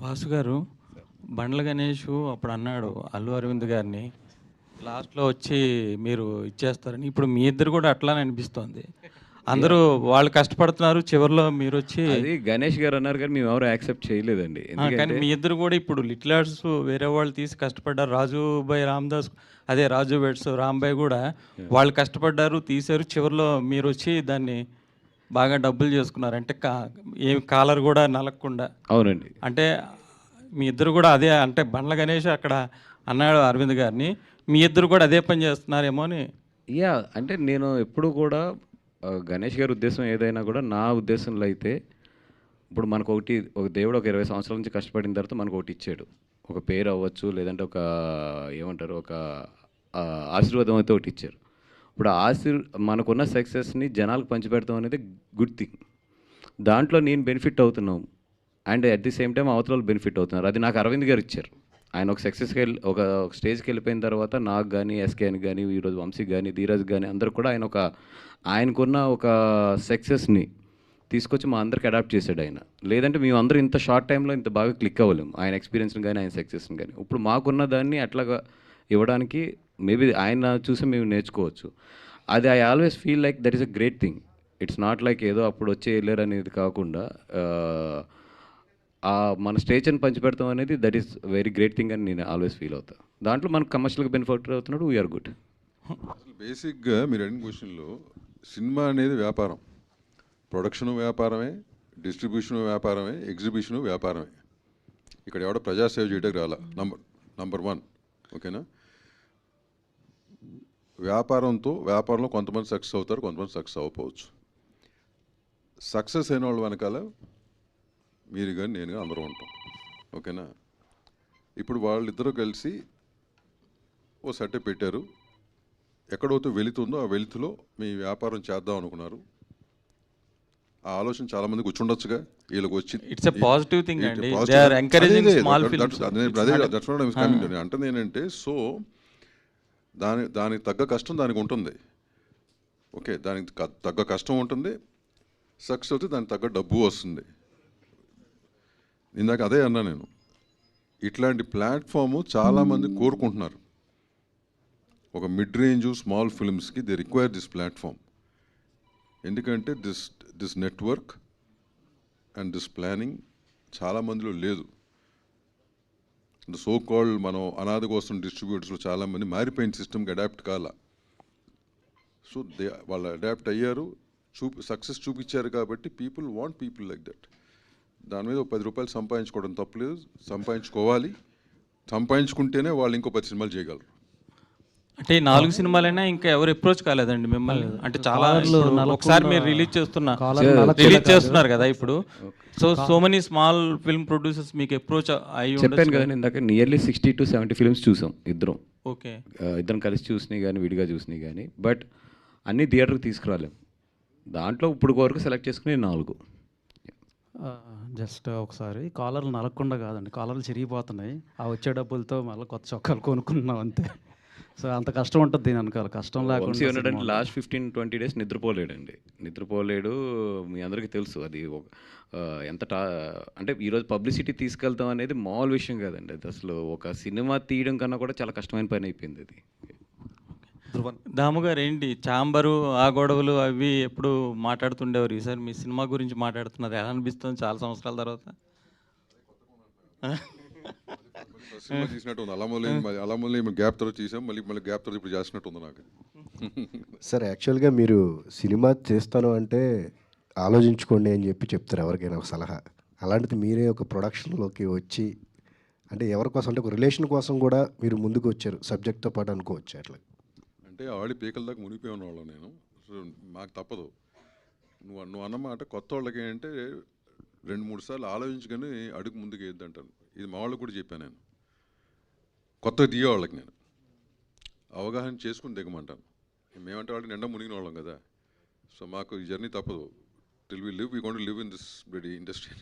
వాసు గారు, బండ్ల గణేషు అప్పుడు అన్నాడు అల్లు అరవింద్ గారిని లాస్ట్‌లో వచ్చి మీరు ఇచ్చేస్తారని. ఇప్పుడు మీ ఇద్దరు కూడా అట్లానే అనిపిస్తోంది. అందరూ వాళ్ళు కష్టపడుతున్నారు. చివరిలో మీరొచ్చి అది గణేష్ గారు అన్నారు కానీ మేము ఎవరు యాక్సెప్ట్ చేయలేదండి. కానీ ఎందుకంటే మీ ఇద్దరు కూడా ఇప్పుడు లిటిల్ ఆర్ట్స్ వేరే వాళ్ళు తీసి కష్టపడ్డారు. రాజుభాయ్ రామదాస్ అదే రాజు వెడ్స్ రాంబాయ్ కూడా వాళ్ళు కష్టపడ్డారు, తీశారు. చివరిలో మీరొచ్చి దాన్ని బాగా డబ్బులు చేసుకున్నారు. అంటే ఏం కాలర్ కూడా నలగకుండా. అవునండి. అంటే మీ ఇద్దరు కూడా అదే అంటే బండ్ల గణేష్ అక్కడ అన్నాడు అరవింద్ గారిని. మీ ఇద్దరు కూడా అదే పని చేస్తున్నారేమో అని. అంటే నేను ఎప్పుడు కూడా గణేష్ గారి ఉద్దేశం ఏదైనా కూడా నా ఉద్దేశంలో అయితే ఇప్పుడు మనకు ఒక దేవుడు ఒక 20 సంవత్సరాల నుంచి కష్టపడిన తర్వాత మనకు ఒకటి ఇచ్చాడు. ఒక పేరు అవ్వచ్చు, లేదంటే ఒక ఏమంటారు, ఒక ఆశీర్వాదం అయితే ఒకటి ఇచ్చారు. ఇప్పుడు మనకున్న సక్సెస్ని జనాలకు పంచిపెడతాం అనేది గుడ్ థింగ్. దాంట్లో నేను బెనిఫిట్ అవుతున్నాం and at the same time అవతల బెనిఫిట్ అవుతున్నారు. అది నాకు అరవింద్ గారు ఇచ్చారు. ఆయన ఒక ఒక స్టేజ్కి వెళ్ళిపోయిన తర్వాత నాకు కానీ, ఎస్కేఎన్ కానీ, ఈరోజు వంశీకి కానీ, ధీరజ్ కానీ అందరు కూడా ఆయనకున్న ఒక సక్సెస్ని తీసుకొచ్చి మా అందరికి అడాప్ట్ చేశాడు ఆయన. లేదంటే మేము అందరూ ఇంత షార్ట్ టైంలో ఇంత బాగా క్లిక్ అవ్వలేము, ఆయన ఎక్స్పీరియన్స్ని కానీ, ఆయన సక్సెస్ని కానీ. ఇప్పుడు మాకున్న దాన్ని అట్లాగా ఇవ్వడానికి మేబీ ఆయన చూసి మేము నేర్చుకోవచ్చు. అది I always feel like that is a great thing. It's not like ఏదో అప్పుడు వచ్చి వెళ్ళారు అనేది కాకుండా మన స్టేజ్ని పంచిపెడతాం అనేది that is very great thing అని నేను ఆల్వేస్ ఫీల్ అవుతాను. దాంట్లో మనకు కమర్షియల్గా బెనిఫిట్ అవుతున్నాడు, వీఆర్ గుడ్. అసలు బేసిక్గా మీరు అడిగిన క్వశ్చన్లో సినిమా అనేది వ్యాపారం, ప్రొడక్షను వ్యాపారమే, డిస్ట్రిబ్యూషను వ్యాపారమే, ఎగ్జిబిషను వ్యాపారమే. ఇక్కడ ఎవడో ప్రజాసేవ చేయడానికి రాలా. నంబర్ 1 ఓకేనా. వ్యాపారంలో కొంతమంది సక్సెస్ అవుతారు, కొంతమంది సక్సెస్ అవ్వకపోవచ్చు. సక్సెస్ అయిన వాళ్ళ వెనకాల మీరు కానీ నేను కానీ అందరూ ఉంటాం, ఓకేనా. ఇప్పుడు వాళ్ళిద్దరూ కలిసి ఓ సట్టే పెట్టారు. ఎక్కడైతే వెళుతుందో ఆ వెలుతులో మీ వ్యాపారం చేద్దాం అనుకున్నారు. ఆ ఆలోచన చాలా మందికి వచ్చి ఉండొచ్చుగా. వీళ్ళకి వచ్చి ఇట్స్ ఎ పాజిటివ్ థింగ్ అండి. They are encouraging small films. అంటుంది ఏంటంటే సో దానికి తగ్గ కష్టం దానికి ఉంటుంది. ఓకే, దానికి తగ్గ కష్టం ఉంటుంది, సక్సెస్ అవుతే దానికి తగ్గ డబ్బు వస్తుంది. ఇందాక అదే అన్నా నేను. ఇట్లాంటి ప్లాట్ఫాము చాలామంది కోరుకుంటున్నారు. ఒక మిడ్ రేంజ్ స్మాల్ ఫిల్మ్స్కి దే రిక్వైర్ దిస్ ప్లాట్ఫామ్. ఎందుకంటే this network and this planning చాలామందిలో లేదు. సో కాల్డ్ మనం అనాథ కోసం డిస్ట్రిబ్యూటర్స్లో చాలామంది మారిపోయిన సిస్టమ్కి అడాప్ట్ కాల. సో వాళ్ళు అడాప్ట్ అయ్యారు, సక్సెస్ చూపించారు. కాబట్టి people want people like that. దాని మీద 10 రూపాయలు సంపాదించుకోవడం తప్పలేదు, సంపాదించుకోవాలి. సంపాదించుకుంటేనే వాళ్ళు ఇంకో 10 సినిమాలు చేయగలరు. అంటే 4 సినిమాలైనా ఇంకా ఎవరు అప్రోచ్ కాలేదండి మిమ్మల్ని? అంటే చాలా ఒకసారి మీరు రిలీజ్ చేస్తున్నారు కదా ఇప్పుడు. So many small film producers మీకు అప్రోచ్ అయ్యి చెప్పాను కదా ఇందాక, నియర్లీ 60 to 70 ఫిల్మ్స్ చూసాం ఇద్దరం. ఓకే, ఇద్దరం కలిసి చూసినాయి కానీ, విడిగా చూసినాయి కానీ. బట్ అన్ని థియేటర్కి తీసుకురాలేము. దాంట్లో ఇప్పుడు వరకు సెలెక్ట్ చేసుకుని 4. జస్ట్ ఒకసారి కాలర్లు నలగకుండా కాదండి, కాలర్లు చిరిగిపోతున్నాయి. ఆ వచ్చే డబ్బులతో మళ్ళీ కొత్త చొక్కాలు కొనుక్కున్నాం అంతే. సో అంత కష్టం ఉంటుంది దీని వెనకాల. కష్టం లేకుండా లాస్ట్ 15-20 డేస్ నిద్రపోలేడు. మీ అందరికీ తెలుసు అది ఎంత అంటే ఈరోజు పబ్లిసిటీ తీసుకెళ్తాం అనేది మామూలు విషయం కాదండి. అది అసలు ఒక సినిమా తీయడం కన్నా కూడా చాలా కష్టమైన పని అయిపోయింది అది. దాము గారు ఏంటి చాంబరు ఆ గొడవలు అవి ఎప్పుడు మాట్లాడుతుండేవారు. ఈసారి మీ సినిమా గురించి మాట్లాడుతున్నారు, ఎలా అనిపిస్తుంది చాలా సంవత్సరాల తర్వాత? సినిమా తీసినట్టు ఉంది. అలమల్లి గ్యాప్ తర్వాత తీసాం, మళ్ళీ గ్యాప్ తర్వాత ఇప్పుడు చేసినట్టు ఉంది నాకు. సార్ యాక్చువల్గా మీరు సినిమా చేస్తాను అంటే ఆలోచించుకోండి అని చెప్తారు ఎవరికైనా ఒక సలహా. అలాంటిది మీరే ఒక ప్రొడక్షన్లోకి వచ్చి అంటే ఎవరి కోసం అంటే ఒక రిలేషన్ కోసం కూడా మీరు ముందుకు వచ్చారు సబ్జెక్ట్తో పాటు అనుకోవచ్చు. అట్లా అంటే ఆడి పీకల దాకా మునిగిపోయి ఉన్నవాళ్ళం నేను. సో మాకు తప్పదు. నువ్వు అన్నమాట కొత్త వాళ్ళకి ఏంటంటే 2-3 సార్లు ఆలోచించుకొని అడుగు ముందుకు వేద్దంటాను. ఇది మా వాళ్ళకి కూడా చెప్పాను నేను. కొత్తగా తీయ వాళ్ళకి నేను అవగాహన చేసుకుని దిగమంటాను. మేమంటే వాళ్ళకి నిండా మునిగిన వాళ్ళం కదా. సో మాకు ఈ జర్నీ తప్పదు. Till we live, we going to live in this bloody industry.